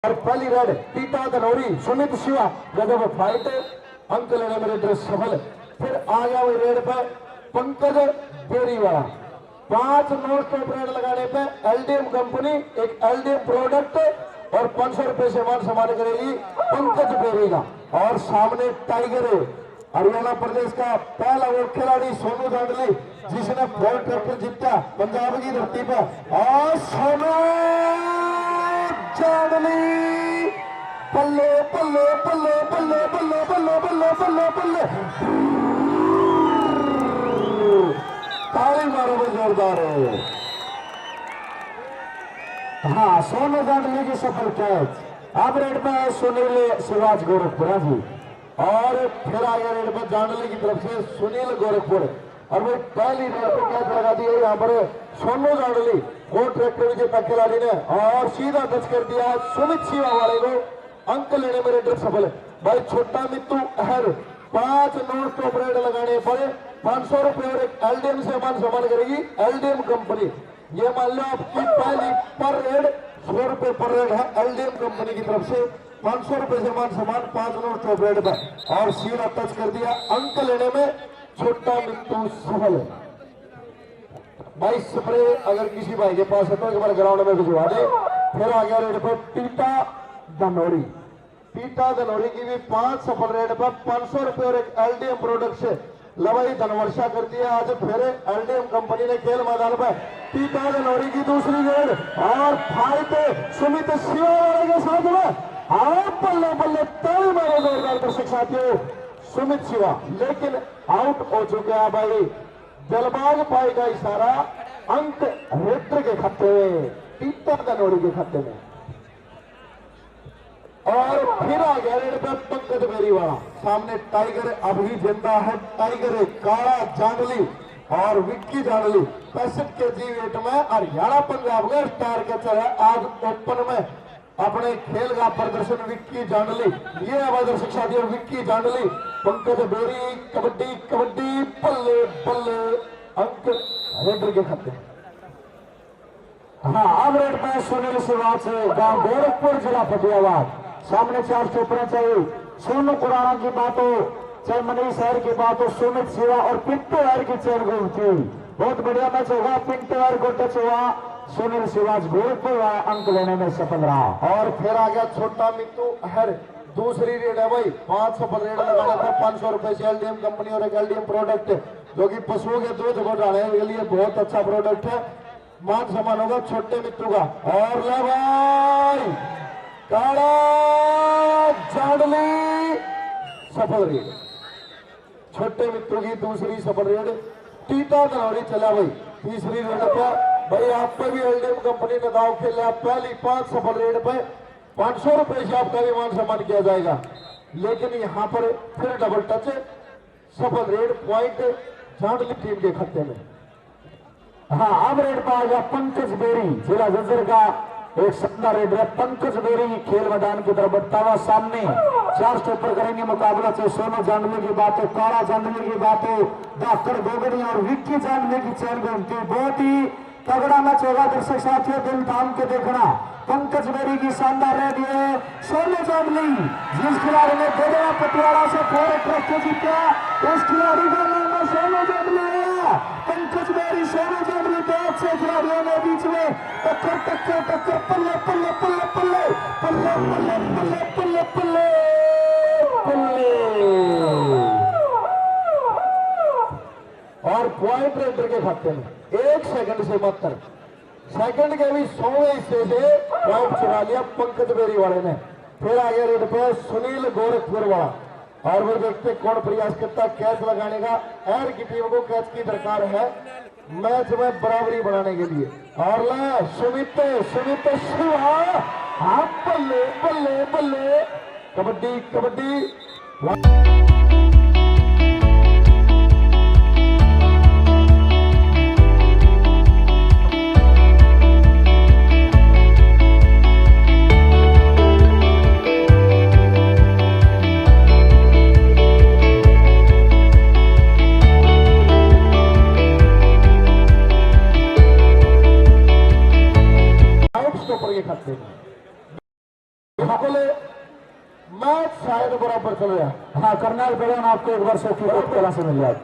और पहली red theta Dhanauri Sumit Shiva गजब फाइट अंक लेने में ड्रेस सफल। फिर आ गया वही रेड पे Pankaj Beriwala 5 non stop red लगाने पे एलडीएम कंपनी एक एलडीएम प्रोडक्ट और 500 रुपए से मान सम्मान करेगी पंकज बेरी का। और सामने टाइगर हरियाणा प्रदेश का पहला वो खिलाड़ी सोनू जांडली जिसने फोर्ड ट्रैक्टर जीता पंजाब की धरती पर। और सोनू जांडली बल्ले बल्ले बल्ले बल्ले बल्ले बल्ले बल्ले बल्ले बल्ले ताली मारो भाई जोरदार है। हाँ सोनू जांडली की सफल कैच। अब रेड में सुनील शिवाज गोरखपुरा जी और फिर आया रेड पर जांडली की तरफ से सुनील गोरखपुर। और वो पहली रेड पे कैच लगा दी है यहाँ पर सोनू जांडली वो ट्रैक्टर विजेता खिलाड़ी ने और सीधा टच कर दिया सुमित शिवा वाले को। अंक लेने में रेडर सफल है भाई। छोटा मित्तू अहर 5 नॉन स्टॉप रेड लगाने पर 500 रुपए और एक एलडीएम से मान सम्मान करेगी एलडीएम कंपनी। ये मान लो आपकी पहली पर रेड 100 रुपए पर रेड है एलडीएम कंपनी की तरफ से। 500 रुपए से मान सम्मान 5 नॉन स्टॉप रेड पर और सीधा टच कर दिया। अंक लेने में छोटा मित्तू सफल है भाई। स्प्रे अगर किसी भाई के पास है तो एक बार ग्राउंड में भिजवा दे। फिर आ गया रेड पर टीटा धनौरी। टीटा धनौरी की भी 5 सफल रेड पर 500 रुपए और एक एलडीएम प्रोडक्ट से लवाई धनवर्षा कर दिया। आज फिर एलडीएम कंपनी ने खेल मैदान पर टीटा धनौरी की दूसरी रेड और फाइट सुमित शिवा वाले के साथ में। आप बल्ले बल्ले ताली मारो जोरदार दर्शक साथियों। सुमित शिवा लेकिन आउट हो चुके हैं भाई। दिलबाग पाई का इशारा अंक रेडर के खाते में टीटा धनौरी के खाते में। और फिर आ गया रेड पे पंकज बेरीवाला। सामने टाइगर अभी जिंदा है। टाइगर काला जांडली और विक्की जांडली 65 केजी वेट में हरियाणा पंजाब का स्टार कैचर है। आज ओपन में अपने खेल का प्रदर्शन विक्की जांडली। ये है दर्शक साथियों विक्की जांडली पंकज बेरी कबड्डी कबड्डी बल्ले बल्ले अंक रेडर के खाते। हाँ अब रेड में सुनील शिवाज गांव गोरखपुर जिला फतेहाबाद। सामने 4 स्टॉपर चाहिए। सोनू कुराना की बात हो चाहे मनीष शहर की बात हो सुमित शिवा और पिंटू हर की चेन घूमती। बहुत बढ़िया मैच होगा। पिंटू हर को टच हुआ सुनील शिवाज गोरखपुर अंक लेने में सफल रहा। और फिर आ गया छोटा मित्तू हर दूसरी रेड है भाई। 5 सफल रेड लगाने पर 500 रुपए से एलडीएम कंपनी और एक एलडीएम प्रोडक्ट जो कि पशुओं के दूध घोटाले के लिए बहुत अच्छा प्रोडक्ट है। मान सम्मान होगा छोटे मित्तू का। और ले भाई काला जांडली सफल रेड। छोटे मित्रों की दूसरी सफल रेड। टीटा धनौरी चला भाई तीसरी रेड पे भाई। आप पे भी एलडीएम कंपनी ने दाव खेला। पहली 5 सफल रेड पे 500 रुपए से आपका भी मान सम्मान किया जाएगा। लेकिन यहाँ पर फिर डबल टच सफल रेड पॉइंट जांडली टीम के खाते में। हाँ अब रेड पर आ गया पंकज बेरी जिला जज्जर का एक शानदार रेड है। पंकज बेरी खेल मैदान की तरफ बढ़ता हुआ सामने 4 स्टॉपर करेंगे मुकाबला। चाहे सोनू जांडली की बात हो काला जांडली की बात हो धाकड़ गोगड़ी और विक्की जांडली की चैन घूमती। बहुत ही तगड़ा मैच होगा दर्शक साथियों। दिल थाम के देखना। पंकज बेरी की शानदार रेड है। सोनू जांडली जिस खिलाड़ी ने गोदरा पटियाला से फोर्ड ट्रैक्टर जीता उस खिलाड़ी का नाम है सोनू जांडली। पंकज बेरी सोनू जांडली के अच्छे खिलाड़ियों के बीच में टक्कर टक्कर टक्कर पल्ले पल्ले पल्ले पल्ले पल्ले पल्ले पल्ले पल्ले पल्ले और पॉइंट रेडर के खाते में 1 सेकंड से मात्र सेकंड के भी 100वें हिस्से से पॉइंट चुरा लिया पंकज बेरी वाले ने। फिर आ गया रेड पे सुनील गोरखपुर वाला। और वो देखते कौन प्रयास करता कैच लगाने का। एर की टीम को कैच की दरकार है मैच में बराबरी बनाने के लिए। और ले सुमित सुमित शिवा हाथ बल्ले बल्ले बल्ले कबड्डी कबड्डी। बिल्कुल मैच शायद बराबर चल रहा। हाँ, करनाल बेड़न आपको एक वर्ष की कला से मिल जाए।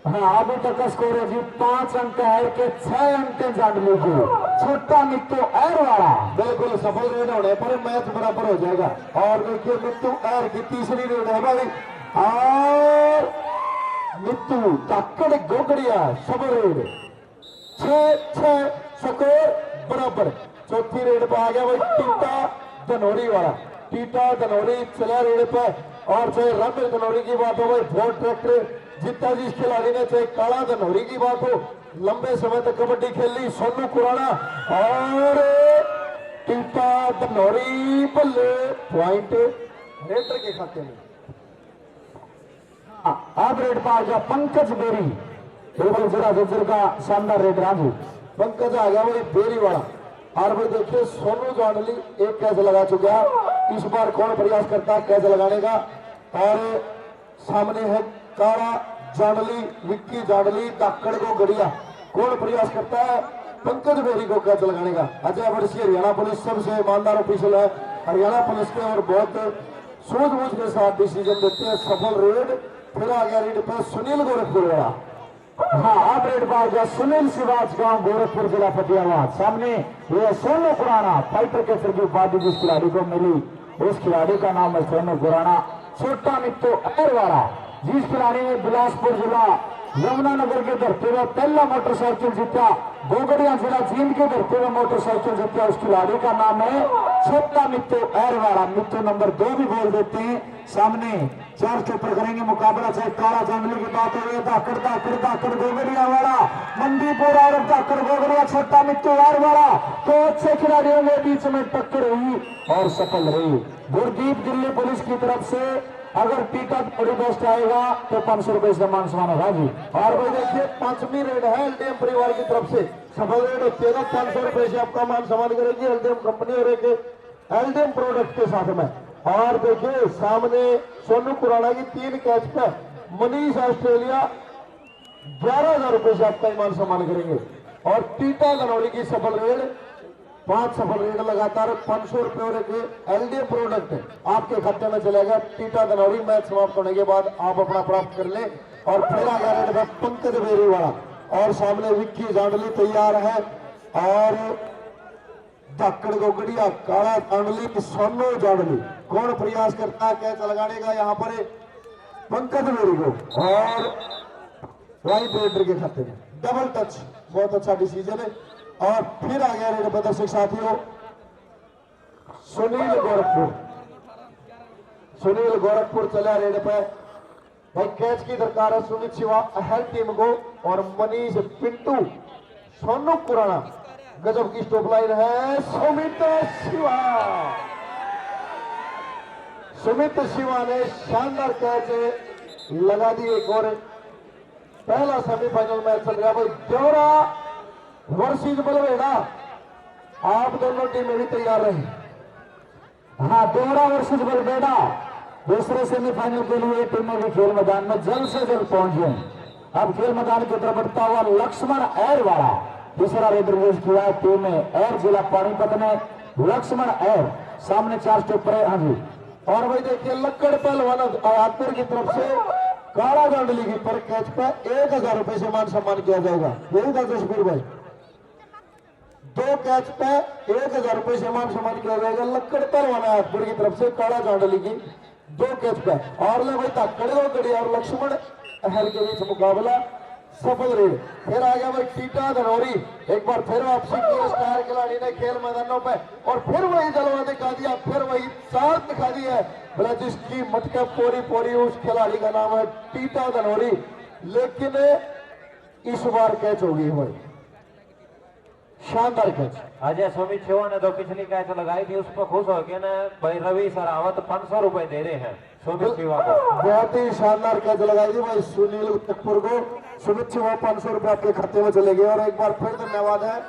हाँ, अभी तक का स्कोर है जी 5 अंक है के 6 अंक जांडली को छोटा मित्तू एर वाला बिल्कुल सफल रेड होने पर मैच बराबर हो जाएगा। और देखिए मित्तू एर की तीसरी रेड है भाई, और मित्तू ताकड़ गोगड़िया सफल रेड 6-6 स्कोर बराबर। चौथी रेड पे आ गया भाई टीटा धनौरी वाला, टीटा धनौरी चला रेड पे। और चाहे रमेश धनौरी की बात हो भाई फोर्ड ट्रैक्टर जीता जी इस खिलाड़ी ने, चाहे काला धनौरी की बात हो लंबे समय तक कबड्डी खेल ली सोनू कुराना, और टीटा धनौरी बल्ले पॉइंट रेडर के खाते में। अब रेड पर आ गया पंकज बेरी, बिल्कुल जिला जज्जर का शानदार रेड राजू पंकज आ गया भाई बेरी वाला। और भाई देखिए सोनू जांडली एक कैच लगा चुका है, इस बार कौन प्रयास करता है कैच लगाने का। और सामने है काला जांडली, विक्की जांडली, दाकड़ को गड़िया, कौन प्रयास करता है पंकज बेरी को कैच लगाने का। अजय बड़सी हरियाणा पुलिस सबसे ईमानदार ऑफिसर है हरियाणा पुलिस के, और बहुत सूझबूझ के साथ डिसीजन देते हैं। सफल रेड फिर आ गया रेड पे सुनील गोरखपुर वाला। हाँ, अब रेड पर गया सुनील शिवाज गांव गोरखपुर जिला फतेहाबाद। सामने ये सोनू खुराना फाइटर के फिर की उपाधि जिस खिलाड़ी को मिली उस खिलाड़ी का नाम है सोनू खुराना। छोटा मित्तू एर वाला जिस खिलाड़ी ने बिलासपुर जिला यमुनानगर के धरती में पहला मोटरसाइकिल जीता, गोगड़िया जिला जींद के धरती में मोटरसाइकिल जीता, उस खिलाड़ी का नाम है छोटा मित्तू एर वाला। मित्तू नंबर 2 भी बोल देते हैं। सामने 4 के ऊपर करेंगे मुकाबला, चाहे काला जांडली की बात हो, दाकड़ दाकड़ दाकड़ गोगड़िया वाला मंदीपुर और दाकड़ गोगड़िया छोटा मित्तू एर वाला। तो अच्छे खिलाड़ियों के बीच में टक्कर हुई और सफल रही। गुरदीप दिल्ली पुलिस की तरफ से अगर टीका थोड़ी बेस्ट आएगा तो 500 रुपए सम्मान समान होगा जी। और भाई देखिए 5वीं रेड है एलडीएम परिवार की तरफ से, सफल रेड होती है ना 500 रुपए से आपका मान सम्मान करेगी एलडीएम कंपनी और एक एलडीएम प्रोडक्ट के साथ में। और देखिए सामने सोनू कुराना की 3 कैच पे मनीष ऑस्ट्रेलिया 11,000 रुपए से आपका मान सम्मान करेंगे। और टीटा धनौरी की सफल रेड 5 सफल रेड लगातार 500 रुपए और एक एलडीएम प्रोडक्ट आपके खाते में चलेगा। टीटा धनौरी मैच समाप्त होने के बाद आप अपना प्राप्त कर ले। और फिर आ गया रेड में पंकज बेरी वाला, और सामने विक्की जांडली तैयार है, और दाकड़ गोगड़िया काला जांडली सोनू जांडली, कौन प्रयास करता है कैच लगाने का यहाँ पर पंकज बेरी को, और वाइट रेडर के खाते में डबल टच, बहुत अच्छा डिसीजन है। और फिर आ गया रेड पर दर्शक साथियों सुनील गोरखपुर, सुनील गोरखपुर चला रेड पे भाई। कैच की दरकार है सुमित शिवा हेल्थ टीम को, और मनीष पिंटू सोनू कुराना, गजब की स्टॉप लाइन है सुमित शिवा। सुमित शिवा ने शानदार कैच लगा दी एक और। पहला सेमीफाइनल मैच चल रहा भाई देवरा वर्सेस बलवेड़ा, आप दोनों टीमें भी तैयार रहे। हाँ, देवरा वर्सेस बलवेड़ा दूसरे सेमीफाइनल के लिए टीमें भी खेल मैदान में जल्द से जल्द पहुंच गए। अब खेल मैदान की तरफ बढ़ता हुआ लक्ष्मण एर वाला तीसरा रेड रिलीज किया टीम एर जिला पानीपत ने। लक्ष्मण एर सामने 4 स्टॉप पर। हाँ जी, और भाई देखिए लक्कड़ पहलवान आयातपुर की तरफ से काला जांडली की पर कैच पे 1,000 रुपए से मान सम्मान किया जाएगा। यही था जसबीर भाई, 2 कैच पे 1,000 रुपए से मान सम्मान किया जाएगा लक्कड़ पहलवान आयातपुर की तरफ से काला जांडली की 2 कैच पे। और ले भाई ताकड़ गोगड़ी और लक्ष्मण हर के बीच मुकाबला सफल रेड। फिर आ गया भाई टीटा धनौरी, एक बार फिर वापसी की स्टार खिलाड़ी ने खेल मैदानों पे, और फिर वही जलवा दिखा दिया, फिर वही चाल दिखा दी है बोला जिसकी मटका पोरी पोरी, उस खिलाड़ी का नाम है टीटा धनौरी। लेकिन इस बार कैच होगी भाई, शानदार कैच। अजय सुमित शिवा ने तो पिछली कैच लगाई थी, उस पर खुश हो गए ना भाई रवि सरावत 500 रुपए दे रहे हैं सुमित शिवा को। बहुत ही शानदार कैच लगाई थी भाई सुनील गोरखपुर को। सुमित शिवा 500 रुपए आपके खाते में चले गए। और एक बार फिर धन्यवाद है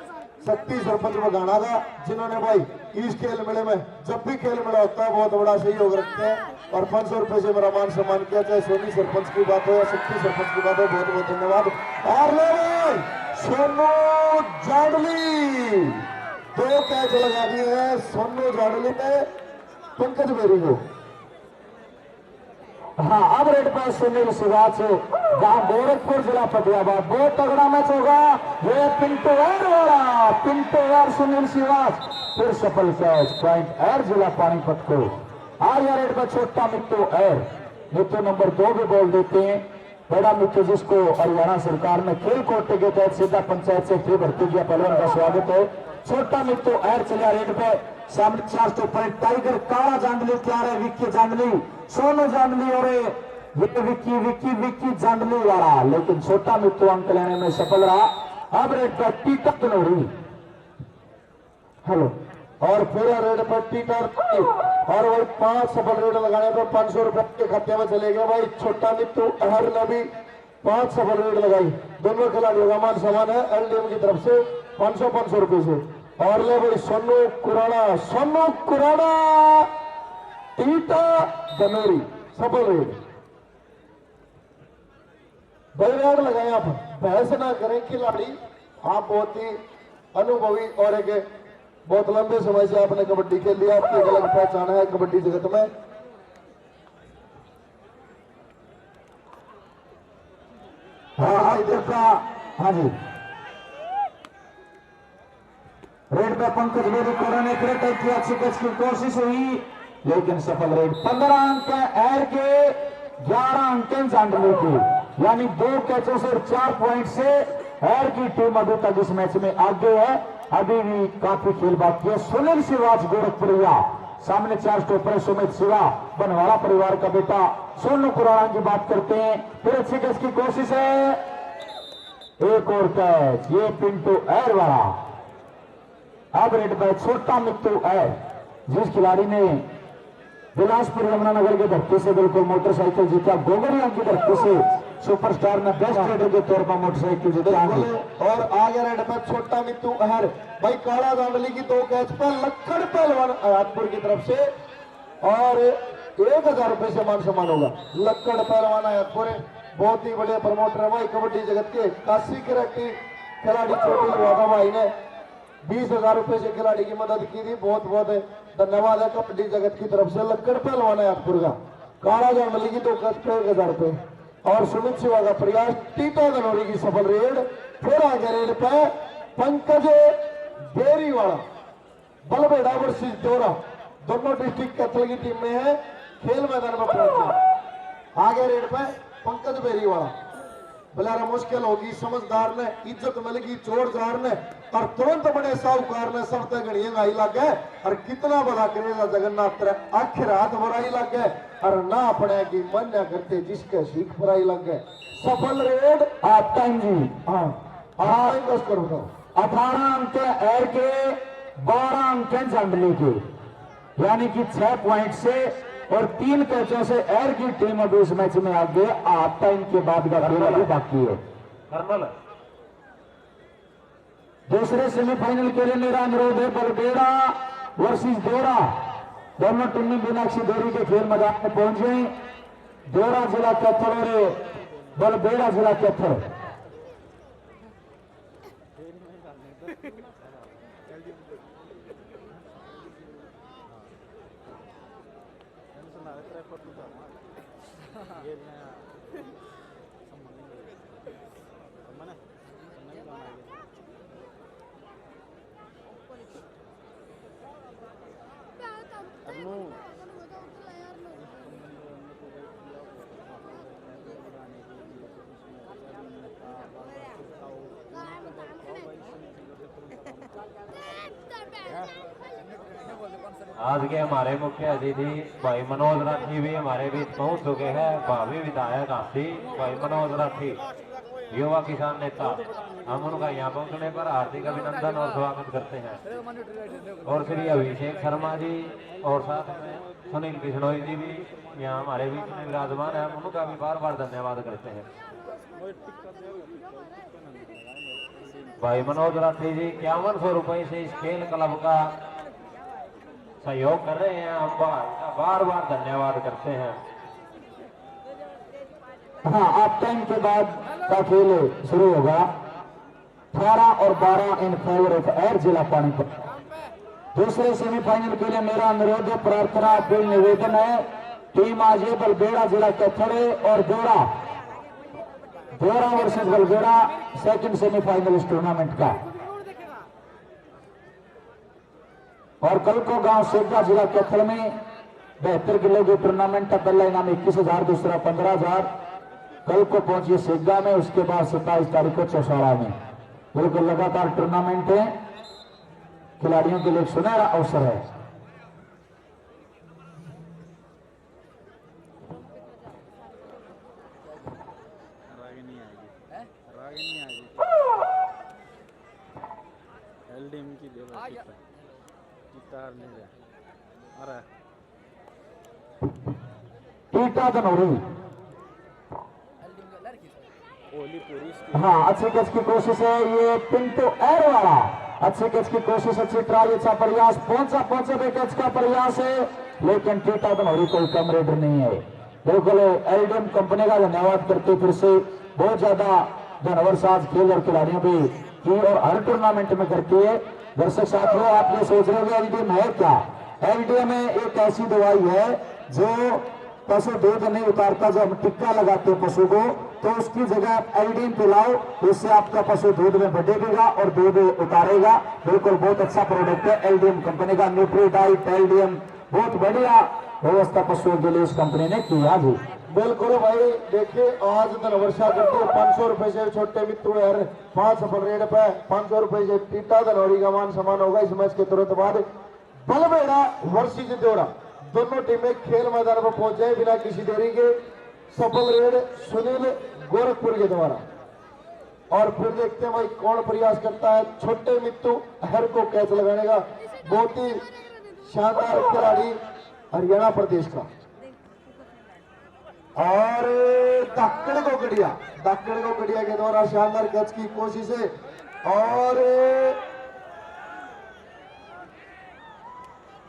शक्ति सरपंच बगाना का, जिन्होंने भाई इस खेल मेले में जब भी खेल मेला होता है बहुत बड़ा सहयोग रखते हैं, और 500 रुपए से मेरा मान सम्मान किया, चाहे सोनी सरपंच की बात हो या शक्ति सरपंच की बात हो, बहुत बहुत धन्यवाद। और ले सोनू जांडली दो कैच लगा दिए हैं सोनू जाडली ने पंकज बेरी को। हाँ, अब रेड पर सुनील शिवाज जहां गोरखपुर जिला फतेहाबाद, बहुत तगड़ा मैच होगा। ये पिंटू एर वाला, पिंटू एर सुनील शिवाज फिर सफल कैच, पॉइंट एर जिला पानीपत को। आर्या रेड पर छोटा मित्तू एर, मित्तू नंबर 2 भी बोल देते हैं। बड़ा मित्तू जिसको हरियाणा सरकार ने खेल कोटे के तहत सीधा पंचायत से भर्ती किया, पहलवान का स्वागत है। छोटा मित्तू एर चलिया रेड पे, सामने 4 स्टॉप पर टाइगर काला जांगली तैयार है, विक्की जांगली, सोनू जांगली और ये विक्की विक्की विक्की जांगली वाला, लेकिन छोटा मित्तू अंक लेने में सफल रहा। अब रेड पर टीटर तनोरी, हेलो, और पूरा रेड पर टीटर और वही 5 सफल रेड लगाने पर 500 रुपए के खाते में चले गए। भाई छोटा मित्तू अहर ने भी 5 सफल रेड लगाई। दोनों खिलाड़ियों का मान समान है एलडीएम की तरफ से 500 रुपए से। और ले भाई सोनू कुराना टीटा धनोरी सफल रेड। बलराड लगाए, आप बहस ना करें खिलाड़ी, आप बहुत ही अनुभवी और एक बहुत लंबे समय से आपने कबड्डी खेल लिया, आपकी एक अलग पहचान है कबड्डी जगत में। हाँ जी, रेड पे पंकज बेरी कोरोना की अच्छी कैच की कोशिश हुई, लेकिन सफल रेड। 15 अंक एर के, 11 अंक जांडली के, यानी 2 कैचों से 4 पॉइंट से एर की टीम अभी तक इस मैच में आगे है। अभी भी काफी खेल बाकी है। सुनील शिवाज गोरखपुरिया, सामने 4 स्टॉपर सुमित शिवा बनवाड़ा परिवार का बेटा। सोनू कुराना की बात करते हैं, फिर अच्छी कैच की कोशिश है, एक और कैच, ये पिंटू एर वाला। अब रेड पर छोटा मित्तू एर, जिस खिलाड़ी ने बिलासपुर यमुनानगर की धरती से बिल्कुल मोटरसाइकिल जीता, गोगरिया की धरती से सुपरस्टार ने बेस्ट रेडर के तौर पर मोटरसाइकिल जीता। और आगे रेड पर छोटा मित्तू अहर, भाई काला जांगली की 2 कैच पर लक्कड़ पहलवान आयातपुर की तरफ से, और 1000 रुपए से मान सम्मान होगा। लक्कड़ पहलवान आयातपुर बहुत ही बड़े प्रमोटर है भाई कबड्डी जगत के। काशी की खिलाड़ी छोटे वादा भाई ने 20,000 रुपए से खिलाड़ी की मदद की थी, बहुत बहुत धन्यवाद है कबड्डी जगत की तरफ से। लक्कड़ पहलवान आयातपुर का काला जांगली की 2 कैच पे 1000 रुपए। और सुमित शिवा का प्रयास, टीटा धनोरी की सफल रेड। फिर आगे रेड पे पंकज बेरी वाला, बलबेड़ा वर्सेस दोरा, दोनों डिस्ट्रिक्ट कैथल की टीम में है, खेल मैदान में पहुंचे। आगे रेड पे पंकज बेरी वाला, बलारा मुश्किल होगी, समझदार ने इज्जत मिलेगी, जोरदार ने और तुरंत बड़े साहूकार ने सब तक घड़ियां आई लग गए। और कितना बड़ा करेगा जगन्नाथ आखिर हाथ बुराई लग गए, और ना अपने की मन न करते जिसके सीख बुराई लग गए। सफल रेड आप टाइम जी, हाँ 18 अंक एर के, 12 अंक जांडली के, यानी कि 6 पॉइंट से और 3 कैचों से एर की टीम अभी इस मैच में आगे। हाफ टाइम के बाद का खेल अभी बाकी है। दूसरे सेमीफाइनल के लिए मेरा अनुरोध है, बलबेड़ा वर्सेस दोरा, दोनों टीमें मीनाक्षी देवी के खेल मैदान में पहुंच गई। दोरा जिला कैथल और बलबेड़ा जिला कैथल। आज के हमारे मुख्य अतिथि भाई मनोज राठी भी हमारे बीच पहुंच चुके हैं। भावी विधायक हाथी भाई मनोज राठी, युवा किसान नेता, हम उनका यहाँ पहुंचने पर हार्दिक अभिनंदन और स्वागत करते हैं। और श्री अभिषेक शर्मा जी और साथ में सुनील बिश्नोई जी भी यहाँ हमारे बीच में विराजमान है, हम उनका भी बार बार धन्यवाद करते हैं। भाई मनोज राठी जी 5100 रुपए से इस खेल क्लब का सहयोग कर रहे हैं, हम बार बार धन्यवाद करते हैं। हाँ, आप टाइम के बाद का खेल शुरू होगा। 18 और 12 इन फेवर ऑफ एर जिला पानीपत। दूसरे सेमीफाइनल के लिए मेरा अनुरोध है, प्रार्थना, अपील, निवेदन है, टीम आज ये बलबेड़ा जिला कैथल और दोरा वर्सेस बलबेड़ा सेकंड सेमीफाइनल इस टूर्नामेंट का। और कल को गांव सेगा जिला कैथल में 72 किलो के टूर्नामेंट का पहला इनाम 21,000, दूसरा 15,000 कल को पहुंची सेगा में। उसके बाद 27 तारीख को चौसाड़ा में। बिल्कुल लगातार टूर्नामेंट है, खिलाड़ियों के लिए एक सुनहरा अवसर है। टीटा धनौरी, हाँ अच्छी कैच की कोशिश है, ये पिंटू एर वाला अच्छी कैच की कोशिश, अच्छी ट्राई, अच्छा प्रयास, पहुंचा भी कैच का प्रयास है, लेकिन टीटा धनौरी कोई कम रेडर नहीं है। बिल्कुल एलडीएम कंपनी का धन्यवाद करते फिर से, बहुत ज्यादा धनवर साज खेल और खिलाड़ियों भी की और हर टूर्नामेंट में करती है। दर्शक साथियों, आप ये सोच रहे हो एलडीएम है क्या? एलडीएम एक ऐसी दवाई है जो पशु दूध नहीं उतारता। जब हम टिक्का लगाते हैं पशु को, तो उसकी जगह आप एलडीएम पिलाओ, इससे आपका पशु दूध में बढ़ेगा और दूध उतारेगा। बिल्कुल बहुत अच्छा प्रोडक्ट है एलडीएम कंपनी का, न्यूट्रीडाइट एलडीएम, बहुत बढ़िया व्यवस्था पशुओं के लिए इस कंपनी ने किया जी। बिल्कुल भाई, देखिए आज धनवर्षा करते 500 रुपए से छोटे मित्रों यार 5 सफल रेट पे 500 रुपए से टीटा धनौरी का मान सम्मान होगा इस मैच के तुरंत बाद। बलबेड़ा वर्सेस दोरा, दोनों टीमें खेल मैदान पर पहुंच जाए बिना किसी देरी के। सफल रेड सुनील गोरखपुर के द्वारा, और फिर देखते हैं भाई कौन प्रयास करता है। छोटे मित्तू हर को कैच लगाने का, बहुत ही शानदार खिलाड़ी हरियाणा प्रदेश का। और दक्कड़ को गड़िया के द्वारा शानदार कैच की कोशिश है, और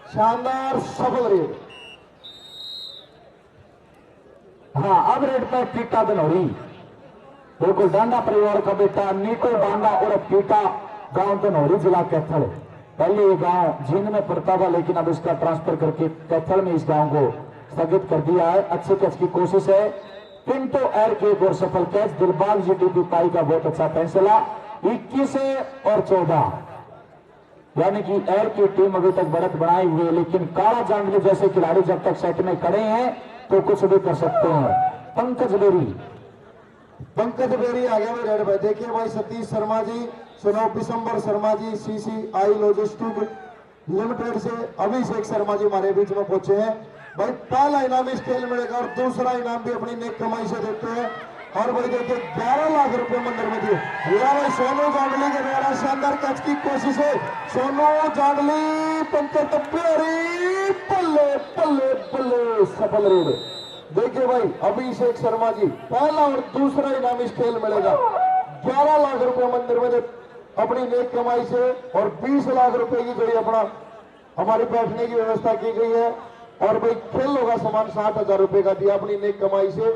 शानदार सफल रेड। हाँ अब रेड पर टीटा धनौरी, बिल्कुल डांडा परिवार का बेटा नीटू डांडा और टीटा, गांव धनौरी जिला कैथल। पहले ये गांव जींद में पड़ता था, लेकिन अब इसका ट्रांसफर करके कैथल में इस गांव को स्थगित कर दिया है। अच्छे कैच की कोशिश है, पिंटो एर के एक और सफल कैच, दिलबाग जीटीपी पाई का बहुत अच्छा फैसला। 21 और 14 यानी कि एर की टीम अभी तक बढ़त बनाए हुए, लेकिन काला जांगली जैसे खिलाड़ी जब तक सेट में खड़े हैं तो कुछ भी कर सकते हैं। पंकज बेरी आ गया रेड भाई। देखिए भाई सतीश शर्मा जी, सुनो पिशंबर Sharma ji, CCI logistic limited से अभिषेक शर्मा जी हमारे बीच में पहुंचे हैं भाई। पहला इनाम इस खेल मिलेगा और दूसरा इनाम भी अपनी नेक कमाई से देते हैं। और भाई देखिए 11 लाख रुपए मंदिर में दिए भाई। सोनू जांडली के द्वारा शानदार कैच की कोशिश है, सोनू जांडली, पंकज बेरी, बल्ले सफल रेड। देखिए भाई अभिषेक शर्मा जी, पहला और दूसरा इनाम इस खेल मिलेगा 11 लाख रुपए मंदिर में अपनी नेक कमाई से, और 20 लाख रुपए की जो अपना हमारी बैठने की व्यवस्था की गई है। और भाई खेलों का सामान 60,000 रुपए का दिया अपनी नेक कमाई से।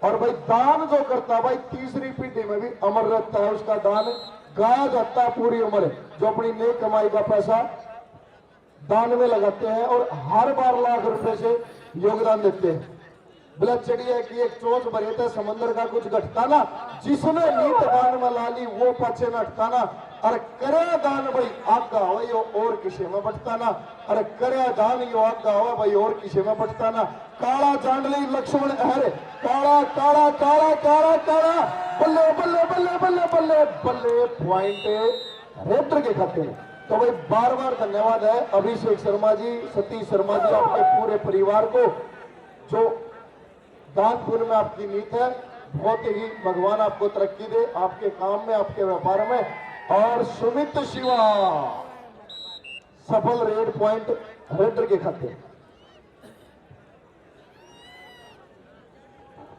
और भाई दान जो करता है भाई तीसरी पीढ़ी में भी अमर रहता है, उसका दान गाया जाता है पूरी उम्र, जो अपनी नेक कमाई का पैसा दान में लगाते हैं और हर बार लाख रुपए से योगदान देते हैं। बिलचड़िया की एक चोच भरे थे समंदर का कुछ घटता ना, जिसने नीत दान में लाली वो पचे न हटता ना। अरे करे दान भाई आगा हो यो और किसी में बटता ना, अरे करे दान यो आगा हो भाई और किसी में बटता ना। काला जांडली लक्ष्मण अहर, काला काला काला काला काला, बल्ले बल्ले बल्ले बल्ले बल्ले बल्ले, पॉइंट रेडर के खाते। तो भाई बार बार धन्यवाद है अभिषेक शर्मा जी, सतीश शर्मा जी, आपके पूरे परिवार को जो दान पुण्य में आपकी नीत है। बहुत ही भगवान आपको तरक्की दे आपके काम में, आपके व्यापार में। और सुमित शिवा सफल रेड पॉइंट रेडर के खाते।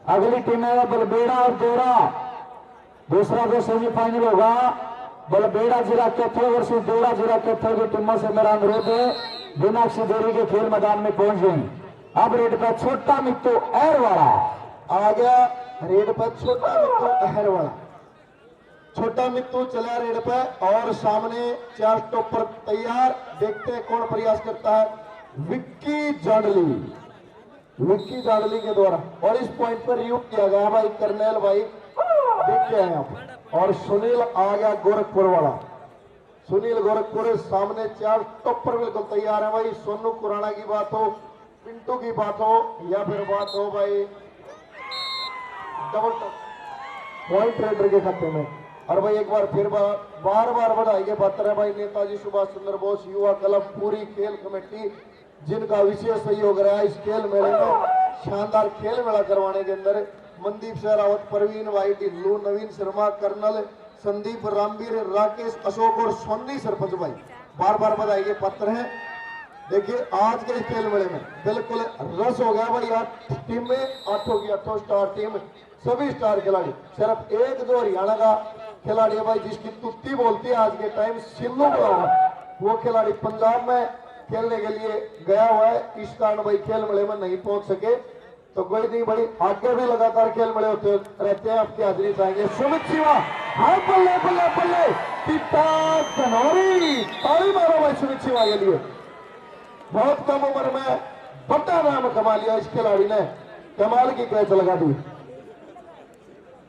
अगली टीम है बलबेड़ा और दोरा, दूसरा जो सेमीफाइनल होगा बलबेड़ा जिला कैथल वर्सेस दोरा जिला कैथल की टीमों से मेरा अनुरोध है बिना किसी देरी के खेल मैदान में पहुंच गई। अब रेड पर छोटा मित्तू अहर वाला आ गया, रेड पर छोटा मित्तू अहर वाला। छोटा मित्तू चला रेड पे और सामने 4 टॉपर तैयार। देखते हैं कौन प्रयास करता है। विक्की जांडली, विक्की जांडली के द्वारा, और इस पॉइंट पर रिव्यू किया गया भाई कर्नल भाई देख के आए आप। और सुनील आ गया गोरखपुर वाला, सुनील गोरखपुर सामने 4 टॉपर बिल्कुल तैयार है भाई। सोनू खुराना की बात हो, पिंटू की बात हो, या फिर बात हो भाई डबल पॉइंट रेडर के खाते में। और भाई एक बार फिर बार बार बधाई के पात्र है भाई नेताजी सुभाष चंद्र बोस युवा क्लब पूरी खेल कमेटी, जिनका विशेष सहयोग रहा है इस खेल मेले में। शानदार खेल मेला करवाने के अंदर मनदीप शेरावत, प्रवीण भाई ढिल्लू, नवीन शर्मा, कर्नल संदीप, रामवीर, राकेश, अशोक और सोनी सरपंच भाई बार बार बधाई के पात्र हैं। देखिए आज के इस खेल मेले में बिल्कुल रस हो गया भाई। 8 टीम में 8 की 8 स्टार टीम, सभी स्टार खिलाड़ी। सिर्फ एक जो हरियाणा का खिलाड़ी है भाई जिसकी तुत्ती बोलती है आज के टाइम, सिन्नू का, वो खिलाड़ी पंजाब में खेलने के लिए गया हुआ है। इस कारण भाई खेल मेले में नहीं पहुंच सके, तो कोई नहीं भाई, आगे भी लगातार खेल मेले होते रहते हैं, आपकी हाजिरी चाहेंगे। सुमित शिवा, हाँ बल्ले बल्ले बल्ले, पिता धनौरी, ताली मारो भाई सुमित शिवा के लिए। बहुत कम उम्र में बड़ा नाम कमा लिया इस खिलाड़ी ने, कमाल की कैच लगा दी।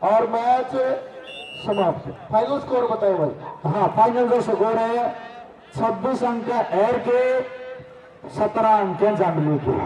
और मैच समाप्त। फाइनल स्कोर बताए भाई। हाँ, फाइनल जो स्कोर है 26 अंक एर के, 17 अंक जांडली के।